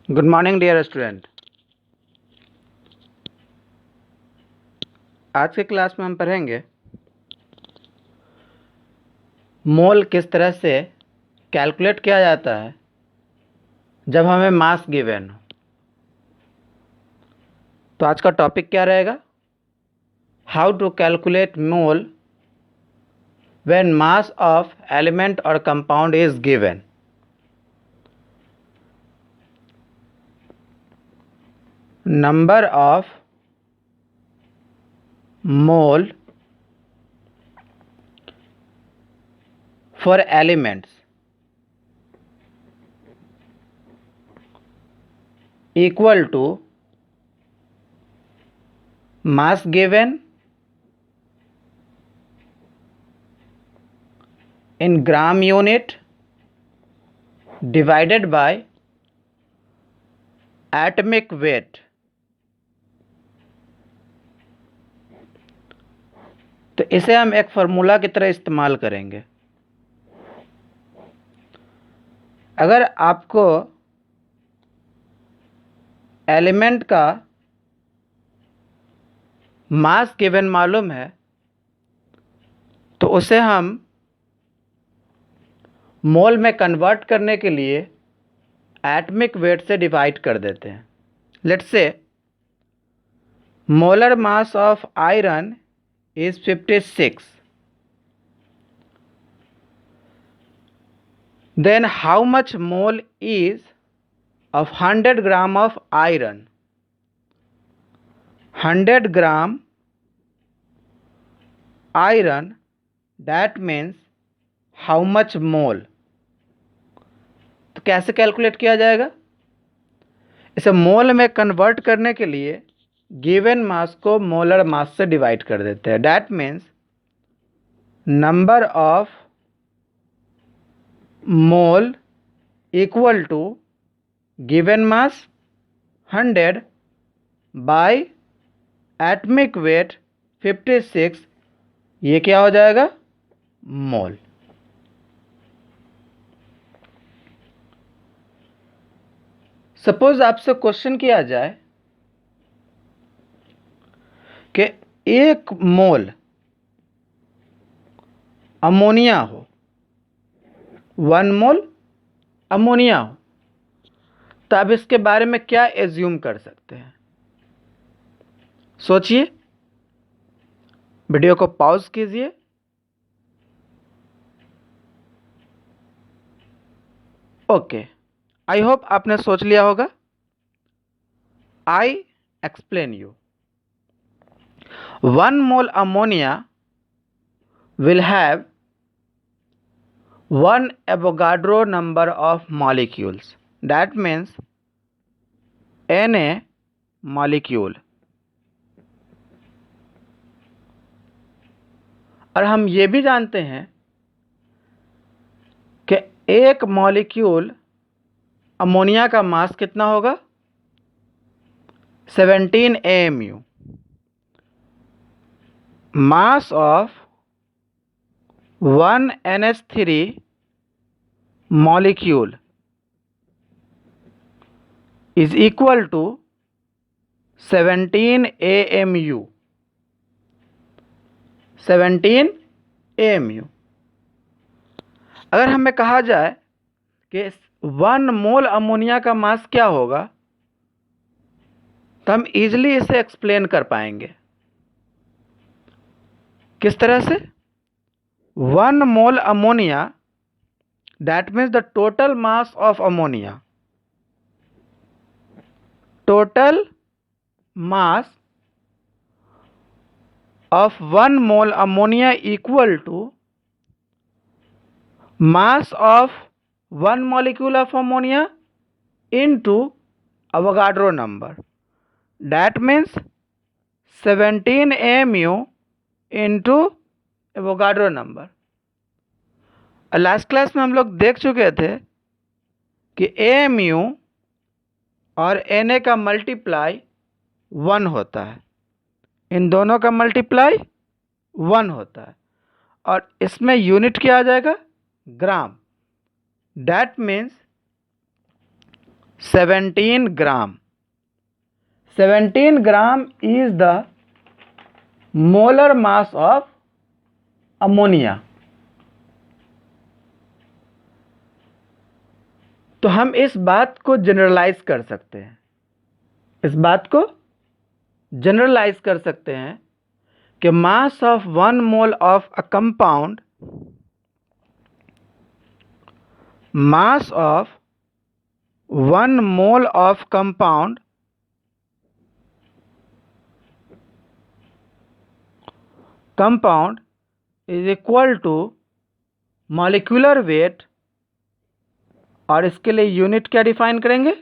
Good morning dear student. आज के class में हम पढ़ेंगे मोल किस तरह से कैलकुलेट किया जाता है जब हमें मास गिवन हो। तो आज का टॉपिक क्या रहेगा? How to calculate mole when mass of element और compound is given. Number of mole for elements equal to mass given in gram unit divided by atomic weight। तो इसे हम एक फार्मूला की तरह इस्तेमाल करेंगे। अगर आपको एलिमेंट का मास गिवन मालूम है तो उसे हम मोल में कन्वर्ट करने के लिए एटमिक वेट से डिवाइड कर देते हैं। Let's say molar mass of iron is 56। Then how much mole is of 100 gram of iron? 100 gram iron, that means how much mole? तो कैसे कैलकुलेट किया जाएगा? इसे मोल में कन्वर्ट करने के लिए गिवन मास को मोलर मास से डिवाइड कर देते हैं। That means number of mole equal to given mass 100 by atomic weight 56। ये क्या हो जाएगा? मोल। सपोज आपसे क्वेश्चन किया जाए कि 1 मोल अमोनिया हो, 1 मोल अमोनिया हो, तो आप इसके बारे में क्या एज्यूम कर सकते हैं? सोचिए, वीडियो को पॉज कीजिए। ओके, आई होप आपने सोच लिया होगा। I explain you. 1 mole ammonia will have 1 Avogadro number of molecules, that means Na molecule। और हम ये भी जानते हैं कि 1 मॉलिक्यूल अमोनिया का मास कितना होगा? 17 AMU। Mass of 1 NH3 molecule is equal to 17 AMU। 17 AMU। अगर हमें कहा जाए कि 1 मोल अमोनिया का मास क्या होगा तो हम इजीली इसे एक्सप्लेन कर पाएंगे। किस तरह से? 1 मोल ammonia, that means the total mass of ammonia, total mass of 1 mole ammonia equal to mass of 1 molecule of ammonia into Avogadro number, that means 17 AMU into Avogadro number। Last class में हम लोग देख चुके थे कि AMU और Na का multiply 1 होता है, इन दोनों का मल्टीप्लाई 1 होता है, और इसमें यूनिट क्या आ जाएगा? ग्राम। That means 17 gram. 17 gram is the molar mass of ammonia. तो हम इस बात को जनरलाइज कर सकते हैं, इस बात को जनरलाइज कर सकते हैं कि mass of 1 mole of a compound, mass of 1 mole of compound is equal to molecular weight, और इसके लिए यूनिट क्या डिफाइन करेंगे?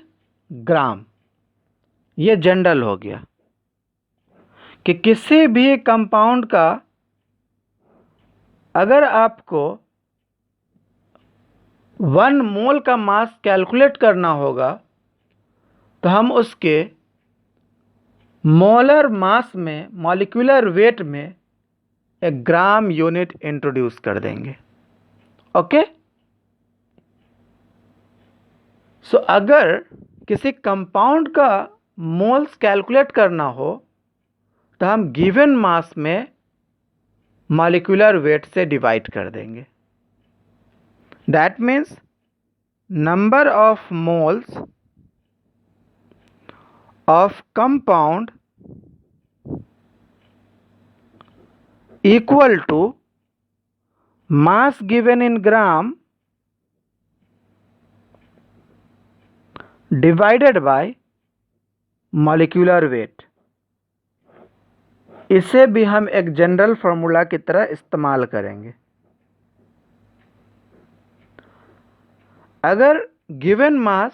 ग्राम। ये जनरल हो गया कि किसी भी कंपाउंड का अगर आपको 1 मोल का मास कैलकुलेट करना होगा तो हम उसके मोलर मास में, मॉलिक्यूलर वेट में एक ग्राम यूनिट इंट्रोड्यूस कर देंगे। ओके, सो अगर किसी कंपाउंड का मोल्स कैलकुलेट करना हो तो हम गिवन मास में मॉलिक्यूलर वेट से डिवाइड कर देंगे। That means number of moles of compound equal to mass given in gram divided by molecular weight। इसे भी हम एक जनरल फार्मूला की तरह इस्तेमाल करेंगे। अगर गिवन मास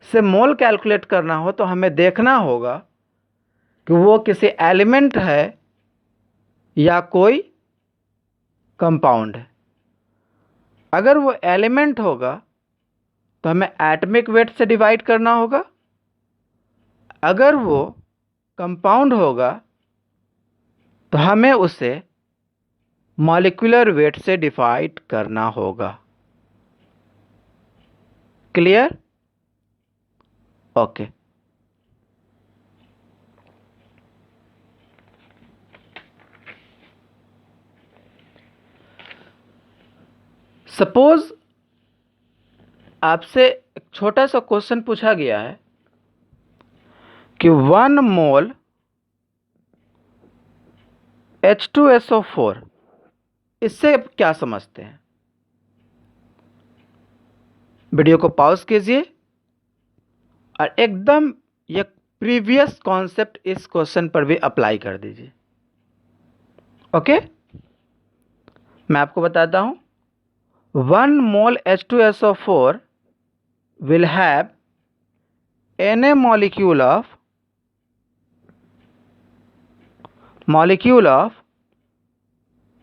से मोल कैलकुलेट करना हो तो हमें देखना होगा कि वो किसी एलिमेंट है या कोई कंपाउंड है। अगर वो एलिमेंट होगा तो हमें एटॉमिक वेट से डिवाइड करना होगा, अगर वो कंपाउंड होगा तो हमें उसे मॉलिक्यूलर वेट से डिवाइड करना होगा। क्लियर? ओके। सपोज आपसे एक छोटा सा क्वेश्चन पूछा गया है कि 1 मोल H2SO4, इससे आप क्या समझते हैं? वीडियो को पॉज कीजिए और एकदम ये प्रीवियस कॉन्सेप्ट इस क्वेश्चन पर भी अप्लाई कर दीजिए। ओके, मैं आपको बताता हूं। 1 mole H2SO4 will have Na molecule of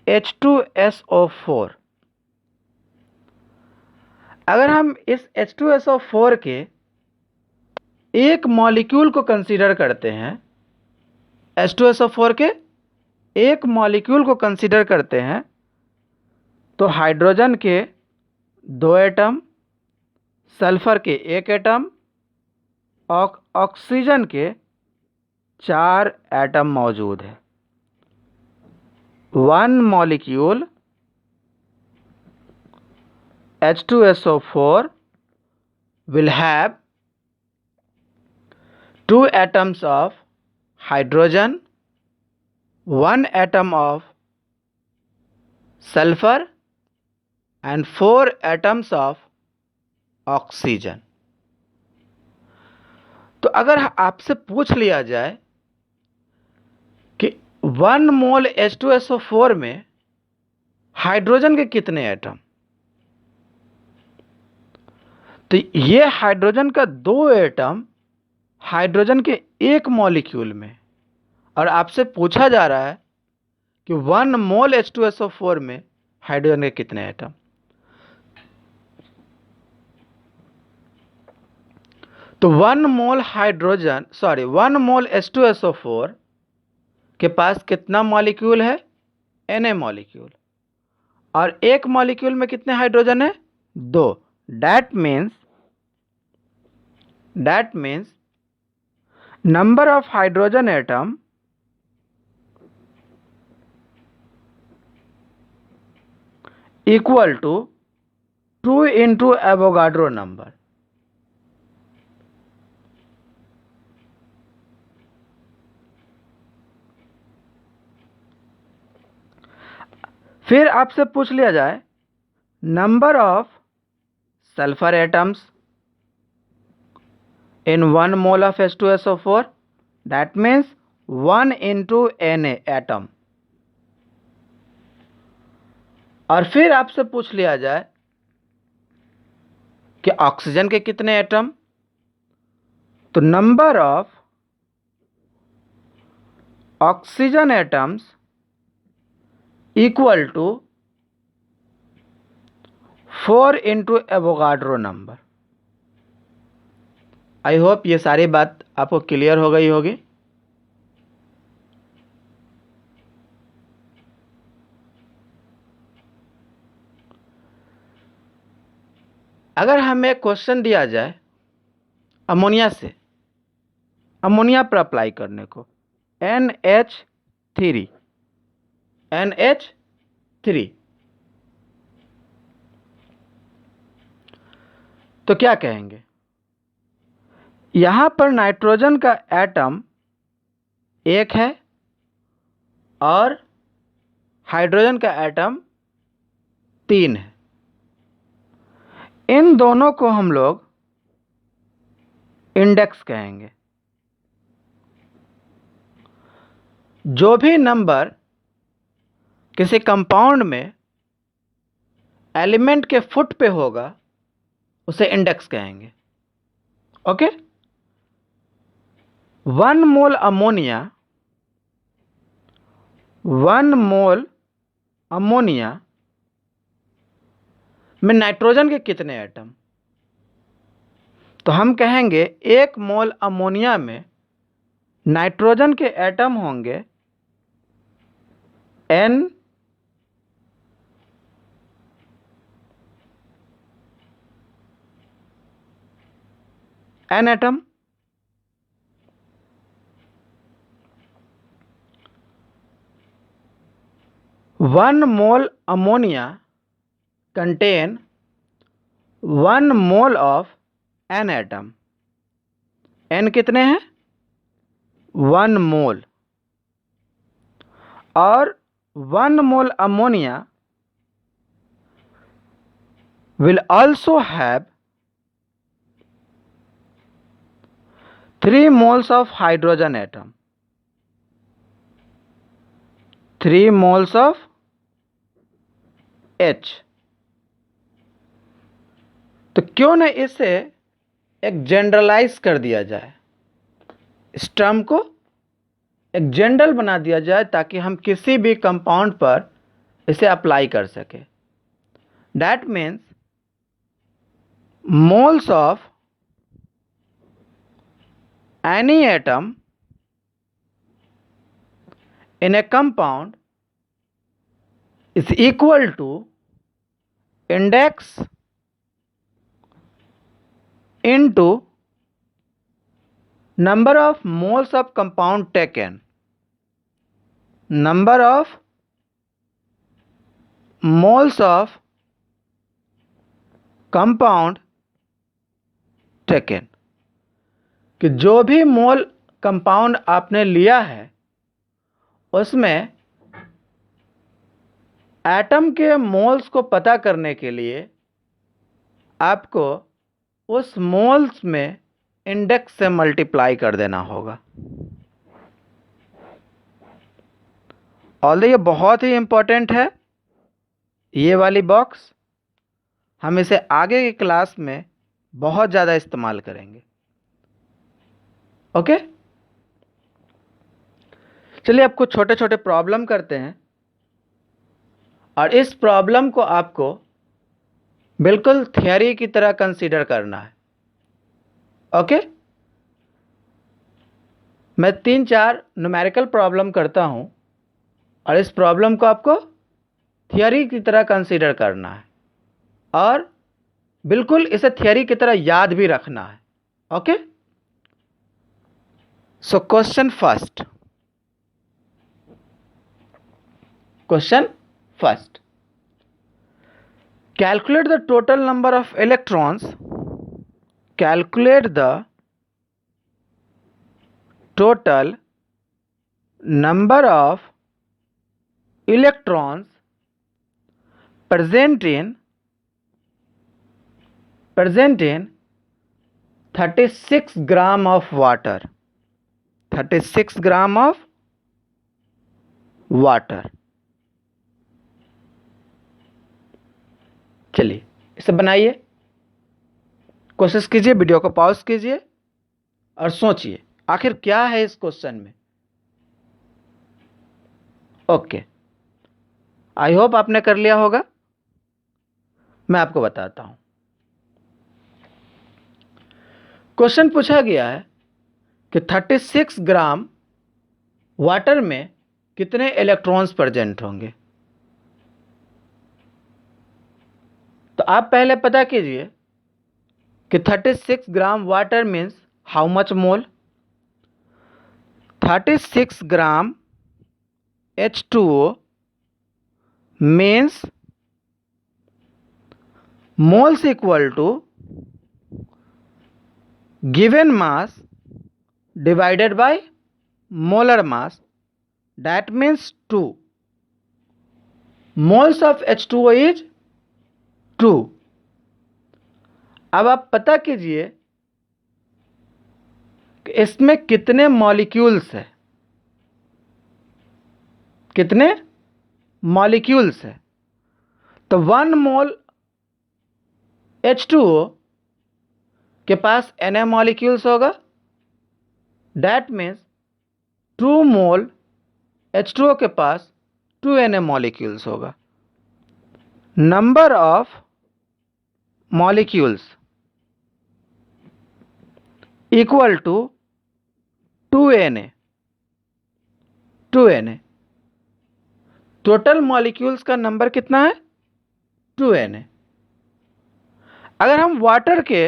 H2SO4। अगर हम इस H2SO4 के एक मॉलिक्यूल को कंसीडर करते हैं, H2SO4 के एक मॉलिक्यूल को कंसीडर करते हैं तो हाइड्रोजन के 2 एटम, सल्फर के 1 एटम और ऑक्सीजन के 4 एटम मौजूद है। 1 molecule H2SO4 will have 2 atoms of hydrogen, 1 atom of sulfur and 4 atoms of oxygen. तो अगर आपसे पूछ लिया जाए कि 1 मोल H2SO4 में हाइड्रोजन के कितने एटम, तो ये हाइड्रोजन का 2 एटम हाइड्रोजन के एक मॉलिक्यूल में, और आपसे पूछा जा रहा है कि 1 मोल H2SO4 में हाइड्रोजन के कितने एटम। तो 1 मोल H2SO4 के पास कितना मॉलिक्यूल है? Na मॉलिक्यूल, और एक मॉलिक्यूल में कितने हाइड्रोजन है? 2। That means That means number of hydrogen atom equal to 2 into Avogadro number. फिर आपसे पूछ लिया जाए number of sulphur atoms in 1 mole of H2SO4, that means 1 into Na atom. और फिर आपसे पूछ लिया जाए कि ऑक्सीजन के कितने एटम, तो number of oxygen atoms equal to 4 into Avogadro number. I hope ये सारी बात आपको क्लियर हो गई होगी। अगर हमें क्वेश्चन दिया जाए अमोनिया से, अमोनिया पर अप्लाई करने को NH3 तो क्या कहेंगे? यहां पर नाइट्रोजन का एटम 1 है और हाइड्रोजन का एटम 3 है। इन दोनों को हम लोग इंडेक्स कहेंगे। जो भी नंबर किसी कंपाउंड में एलिमेंट के फुट पे होगा उसे इंडेक्स कहेंगे। ओके, 1 मोल अमोनिया, 1 मोल अमोनिया में नाइट्रोजन के कितने एटम, तो हम कहेंगे 1 मोल अमोनिया में नाइट्रोजन के एटम होंगे N atom. 1 mole ammonia contain 1 mole of N atom. N कितने हैं? 1 मोल। और 1 मोल ammonia will also have 3 moles of hydrogen atom, 3 moles of H। तो क्यों न इसे एक जनरलाइज कर दिया जाए, इस टर्म को एक जनरल बना दिया जाए ताकि हम किसी भी कंपाउंड पर इसे अप्लाई कर सके। That means moles of any atom in a compound is equal to index into number of moles of compound taken, number of moles of compound taken, कि जो भी मोल कंपाउंड आपने लिया है उसमें एटम के मोल्स को पता करने के लिए आपको उस मोल्स में इंडेक्स से मल्टीप्लाई कर देना होगा। ऑल्दो ये बहुत ही इंपॉर्टेंट है, ये वाली बॉक्स हम इसे आगे की क्लास में बहुत ज़्यादा इस्तेमाल करेंगे। ओके, चलिए अब कुछ छोटे छोटे प्रॉब्लम करते हैं और इस प्रॉब्लम को आपको बिल्कुल थियरी की तरह कंसीडर करना है। ओके, मैं 3-4 न्यूमेरिकल प्रॉब्लम करता हूं और इस प्रॉब्लम को आपको थियरी की तरह कंसीडर करना है और बिल्कुल इसे थियरी की तरह याद भी रखना है। Okay, so question first. Calculate the total number of electrons. Calculate the total number of electrons present in 36 gram of water. 36 gram of water. चलिए इसे बनाइए, कोशिश कीजिए, वीडियो को पॉज कीजिए और सोचिए आखिर क्या है इस क्वेश्चन में. ओके, आई होप आपने कर लिया होगा. मैं आपको बताता हूं. क्वेश्चन पूछा गया है कि 36 ग्राम वाटर में कितने इलेक्ट्रॉन्स प्रेजेंट होंगे. तो आप पहले पता कीजिए कि 36 gram water means how much mole. 36 gram H2O means moles equal to given mass divided by molar mass. That means 2. Moles of H2O is 2. अब आप पता कीजिए कि इसमें कितने मॉलिक्यूल्स है. कितने मॉलिक्यूल्स है. तो 1 मोल H2O के पास Na मॉलिक्यूल्स होगा. दैट मीन्स 2 मोल H2O के पास 2 Na मॉलिक्यूल्स होगा. Number of molecules equal to 2 Na. Total molecules का नंबर कितना है? 2 Na. अगर हम वाटर के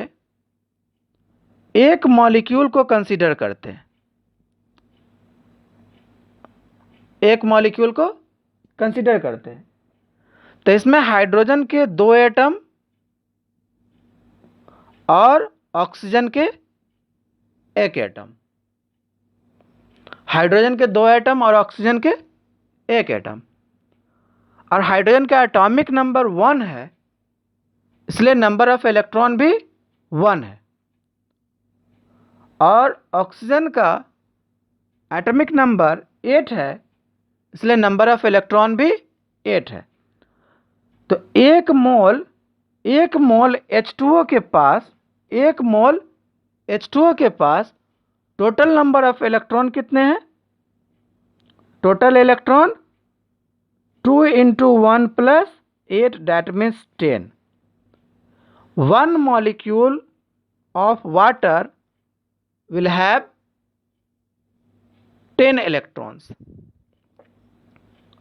एक मॉलिक्यूल को कंसीडर करते हैं, एक मॉलिक्यूल को कंसीडर करते हैं, तो इसमें हाइड्रोजन के 2 एटम और ऑक्सीजन के 1 एटम. हाइड्रोजन के 2 एटम और ऑक्सीजन के 1 एटम. और हाइड्रोजन का एटॉमिक नंबर 1 है, इसलिए नंबर ऑफ इलेक्ट्रॉन भी 1 है. और ऑक्सीजन का एटॉमिक नंबर 8 है, इसलिए नंबर ऑफ इलेक्ट्रॉन भी 8 है. तो एक मोल H2O के पास, एक मोल H2O के पास टोटल नंबर ऑफ इलेक्ट्रॉन कितने हैं? Total electron 2 into 1 plus 8, that means 10. 1 molecule of water will have 10 electrons.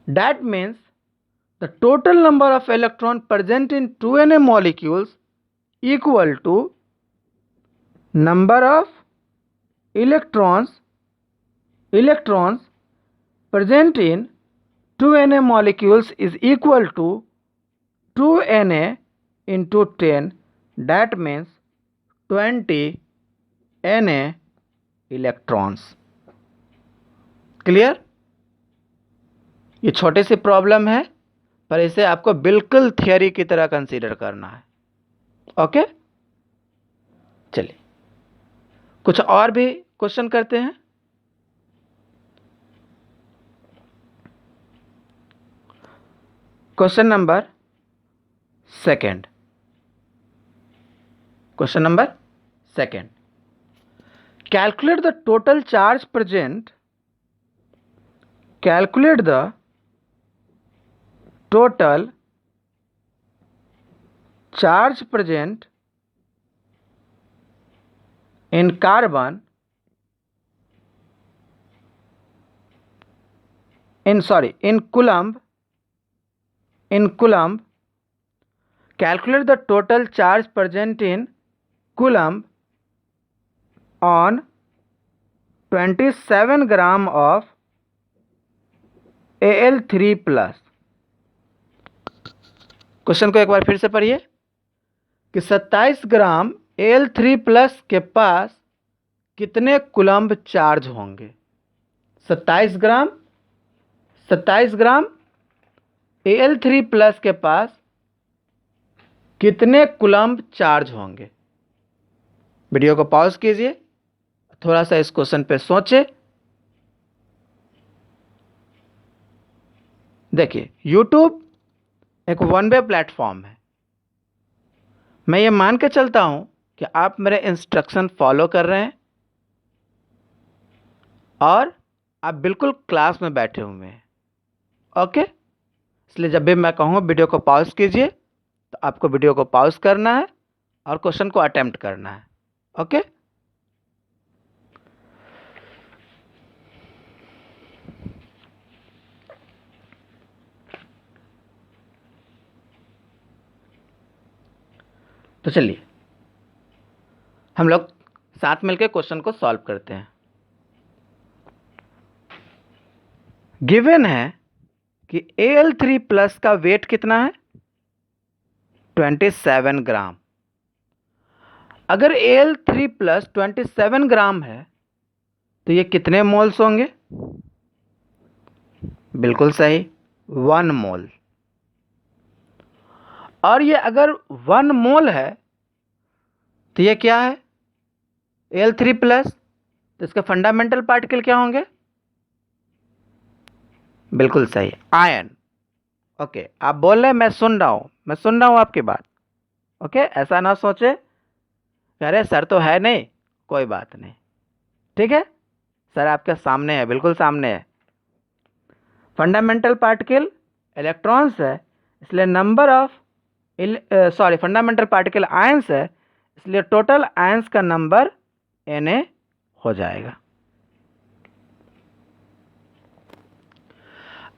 That means the total number of electrons present in 2 Na molecules equal to number of electrons present in 2 Na molecules is equal to 2 Na into 10. That means 20 Na electrons. Clear? ये छोटी सी problem है, पर इसे आपको बिल्कुल theory की तरह consider करना है. ओके, चलिए कुछ और भी क्वेश्चन करते हैं. Question number second. Calculate the total charge present. Calculate the total charge present in carbon, in coulomb. Calculate the total charge present in coulomb on 27 gram of Al3 plus. Question को एक बार फिर से पढ़िए कि 27 ग्राम Al3 plus के पास कितने coulomb charge होंगे। 27 ग्राम Al3 plus के पास कितने कूलम्ब चार्ज होंगे। वीडियो को पॉज कीजिए, थोड़ा सा इस क्वेश्चन पे सोचें। देखिए, YouTube एक वन वे प्लेटफॉर्म है। मैं ये मान के चलता हूं कि आप मेरे इंस्ट्रक्शन फॉलो कर रहे हैं और आप बिल्कुल क्लास में बैठे हुए हैं। ओके, इसलिए जब भी मैं कहूँ वीडियो को पॉज कीजिए तो आपको वीडियो को पॉज करना है और क्वेश्चन को अटेम्प्ट करना है। ओके, तो चलिए हम लोग साथ मिलकर क्वेश्चन को सॉल्व करते हैं। गिवन है कि Al3 प्लस का वेट कितना है, 27 ग्राम। अगर Al3 प्लस 27 ग्राम है तो ये कितने मोल्स होंगे। बिल्कुल सही, 1 मोल। और ये अगर 1 मोल है तो ये क्या है, Al3 प्लस, तो इसके फंडामेंटल पार्टिकल क्या होंगे। बिल्कुल सही, आयन। ओके, आप बोल रहे हैं मैं सुन रहा हूं आपकी बात। ओके, ऐसा ना सोचे अरे सर तो है नहीं, कोई बात नहीं, ठीक है, सर आपके सामने है, बिल्कुल सामने है। फंडामेंटल पार्टिकल इलेक्ट्रॉन्स है, इसलिए number of fundamental particle ions है, इसलिए टोटल आयंस का नंबर Na हो जाएगा।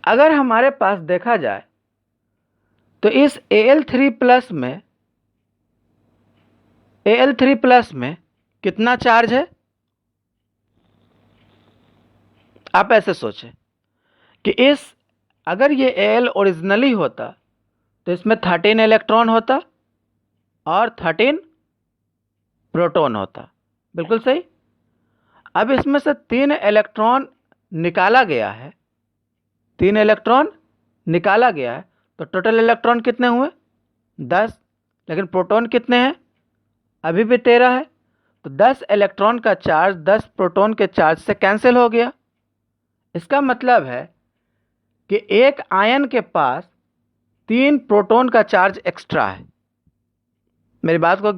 अगर हमारे पास देखा जाए तो इस Al3 प्लस में कितना चार्ज है। आप ऐसे सोचें कि अगर ये Al ओरिजिनली होता तो इसमें 13 इलेक्ट्रॉन होता और 13 प्रोटॉन होता। बिल्कुल सही। अब इसमें से 3 इलेक्ट्रॉन निकाला गया है, 3 इलेक्ट्रॉन निकाला गया है, तो टोटल इलेक्ट्रॉन कितने हुए, 10। लेकिन प्रोटॉन कितने हैं, अभी भी 13 है। तो 10 इलेक्ट्रॉन का चार्ज 10 प्रोटॉन के चार्ज से कैंसिल हो गया। इसका मतलब है कि एक आयन के पास 3 प्रोटॉन का चार्ज एक्स्ट्रा है। मेरी बात को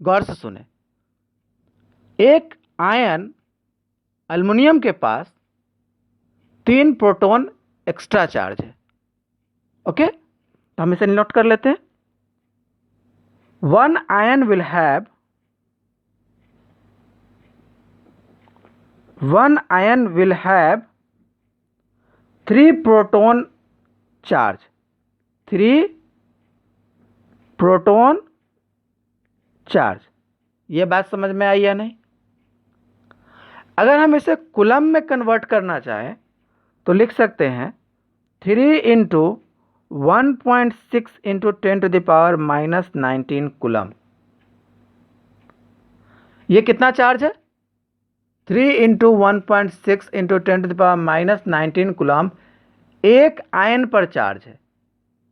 गौर से सुने। एक आयन एल्युमिनियम के पास 3 प्रोटॉन एक्स्ट्रा चार्ज है। ओके, तो हम इसे नोट कर लेते हैं। One ion will have 3 proton charge, 3 proton charge. ये बात समझ में आई या नहीं। अगर हम इसे कूलम में कन्वर्ट करना चाहें तो लिख सकते हैं 3 इंटू 1.6 इंटू 10⁻⁻19 कूलम। ये कितना चार्ज है, 3 इंटू 1.6 इंटू 10⁻⁻19 कूलम एक आयन पर चार्ज है,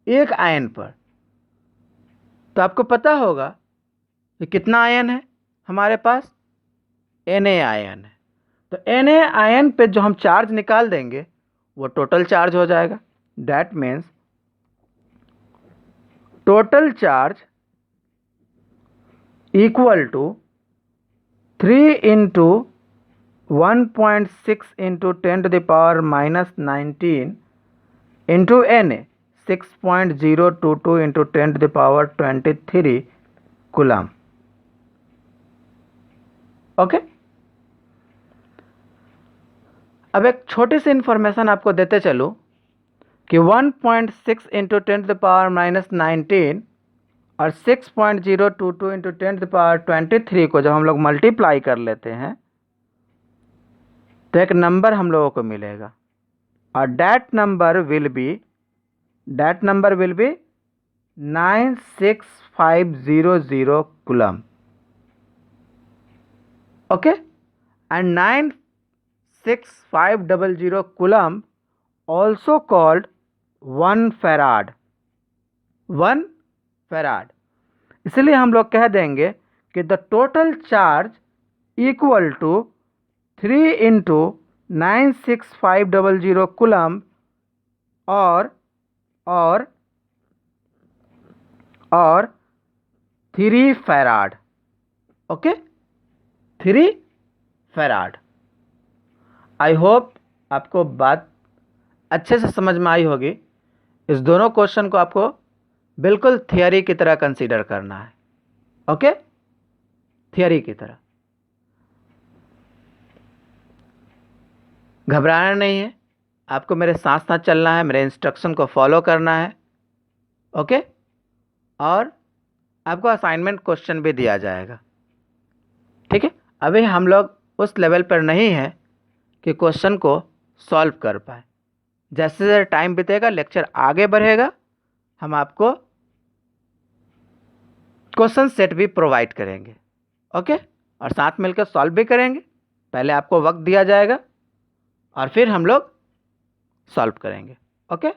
एक आयन पर। तो आपको पता होगा कि कितना आयन है हमारे पास, Na आयन है। तो Na आयन पे जो हम चार्ज निकाल देंगे वो टोटल चार्ज हो जाएगा। That means total charge equal to 3 into 1.6 into 10⁻⁻19 into Na, 6.022 into 10⁻23 coulomb. Okay, अब एक छोटी सी इंफॉर्मेशन आपको देते चलूं कि 1.6 इंटू 10⁻⁻19 और 6.022 इंटू 10⁻23 को जब हम लोग मल्टीप्लाई कर लेते हैं तो एक नंबर हम लोगों को मिलेगा, और that number will be 96500 coulomb. Okay, and 96500 coulomb also called 1 farad. 1 farad. इसलिए हम लोग कह देंगे कि the total charge equal to 3 into 96500 coulomb और 3 farad. Okay, 3 farad. I hope आपको बात अच्छे से समझ में आई होगी. इस दोनों क्वेश्चन को आपको बिल्कुल थियरी की तरह कंसीडर करना है. ओके, थियरी की तरह. घबराना नहीं है, आपको मेरे साथ साथ चलना है, मेरे इंस्ट्रक्शन को फॉलो करना है. ओके, और आपको असाइनमेंट क्वेश्चन भी दिया जाएगा. ठीक है, अभी हम लोग उस लेवल पर नहीं हैं कि क्वेश्चन को सॉल्व कर पाए. जैसे जैसे टाइम बीतेगा, लेक्चर आगे बढ़ेगा, हम आपको क्वेश्चन सेट भी प्रोवाइड करेंगे. ओके, और साथ मिलकर सॉल्व भी करेंगे. पहले आपको वक्त दिया जाएगा और फिर हम लोग सॉल्व करेंगे. ओके,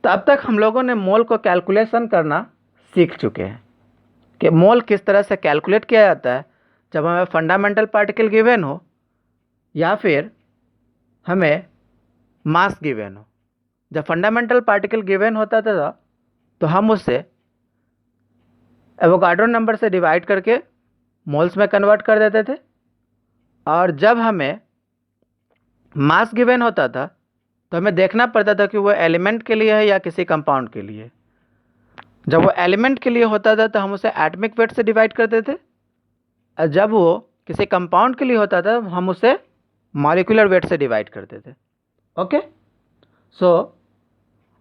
तो अब तक हम लोगों ने मोल को कैलकुलेशन करना सीख चुके हैं कि मोल किस तरह से कैलकुलेट किया जाता है जब हमें फंडामेंटल पार्टिकल गिवन हो या फिर हमें मास गिवन हो. जब फंडामेंटल पार्टिकल गिवन होता था तो हम उसे एवोगाड्रो नंबर से डिवाइड करके मोल्स में कन्वर्ट कर देते थे, और जब हमें मास गिवन होता था तो हमें देखना पड़ता था कि वो एलिमेंट के लिए है या किसी कंपाउंड के लिए. जब वो एलिमेंट के लिए होता था तो हम उसे एटॉमिक वेट से डिवाइड करते थे, और जब वो किसी कंपाउंड के लिए होता था हम उसे मॉलिक्यूलर वेट से डिवाइड करते थे. ओके, सो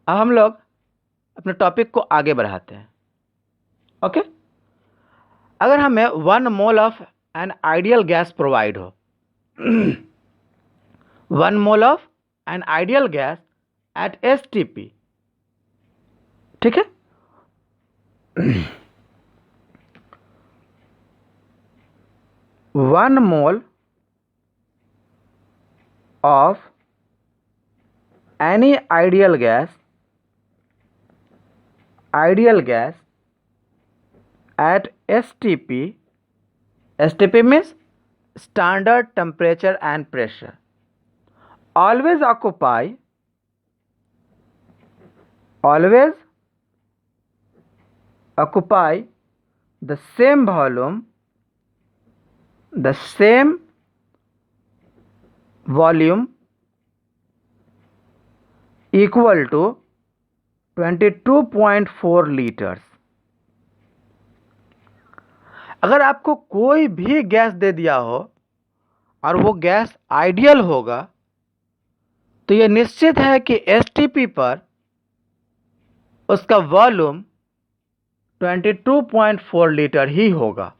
अब हम लोग अपने टॉपिक को आगे बढ़ाते हैं. ओके, अगर हमें 1 mole of an ideal gas provide हो 1 mole of an ideal gas at STP. ठीक है, 1 मोल of any ideal gas at STP. STP means standard temperature and pressure. Always occupy the same volume equal to 22.4 litres. अगर आपको कोई भी gas दे दिया हो और वो गैस आइडियल होगा तो ये निश्चित है कि STP पर उसका वॉल्यूम 22.4 लीटर ही होगा.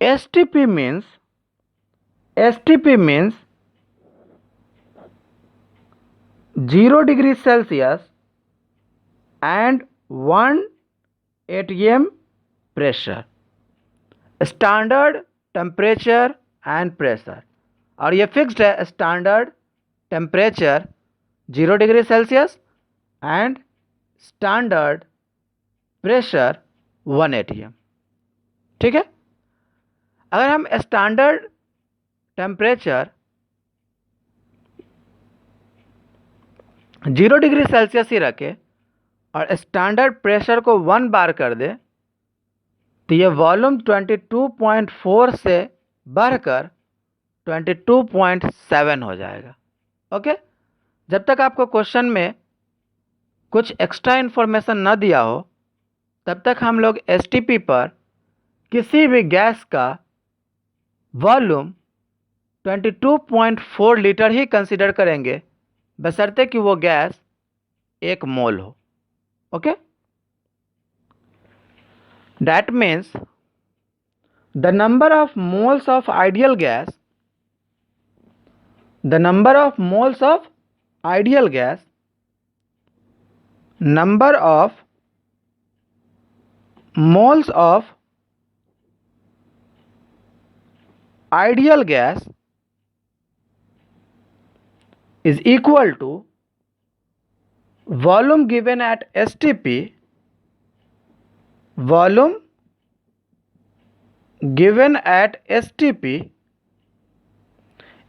STP means 0 degree Celsius and 1 atm pressure. Standard temperature and pressure, और ये फिक्स्ड है. Standard temperature 0 degree Celsius and standard pressure 1 atm. ठीक है, अगर हम स्टैंडर्ड टेम्परेचर 0 डिग्री सेल्सियस ही रखे और स्टैंडर्ड प्रेशर को 1 बार कर दे तो ये वॉल्यूम 22.4 से बढ़कर 22.7 हो जाएगा. ओके, जब तक आपको क्वेश्चन में कुछ एक्स्ट्रा इन्फॉर्मेशन न दिया हो तब तक हम लोग STP पर किसी भी गैस का वॉल्यूम 22.4 लीटर ही कंसीडर करेंगे, बशर्ते कि वो गैस 1 मोल हो. Okay, That means the number of moles of ideal gas, the number of moles of ideal gas, number of moles of ideal gas is equal to volume given at STP, volume given at STP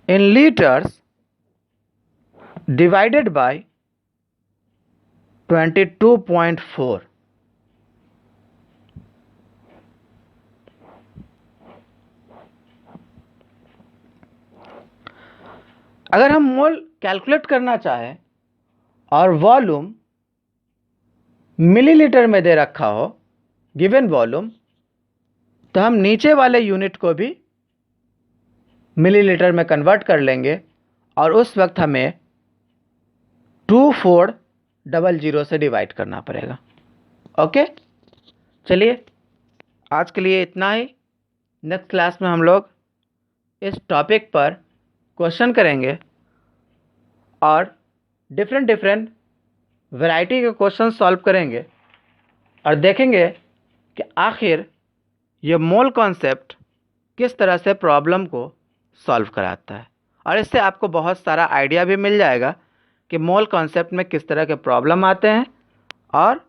in liters divided by 22.4. अगर हम मोल calculate करना चाहें और volume millilitre में दे रखा हो given volume, तो हम नीचे वाले यूनिट को भी मिलीलीटर में कन्वर्ट कर लेंगे और उस वक्त हमें 2400 से डिवाइड करना पड़ेगा। ओके, चलिए आज के लिए इतना ही। नेक्स्ट क्लास में हम लोग इस टॉपिक पर क्वेश्चन करेंगे और डिफरेंट वैरायटी के क्वेश्चन सॉल्व करेंगे और देखेंगे कि आखिर ये मोल कॉन्सेप्ट किस तरह से प्रॉब्लम को सॉल्व कराता है, और इससे आपको बहुत सारा आइडिया भी मिल जाएगा कि मोल कॉन्सेप्ट में किस तरह के प्रॉब्लम आते हैं और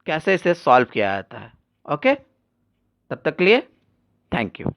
कैसे इसे सॉल्व किया जाता है। ओके, तब तक के लिए थैंक यू।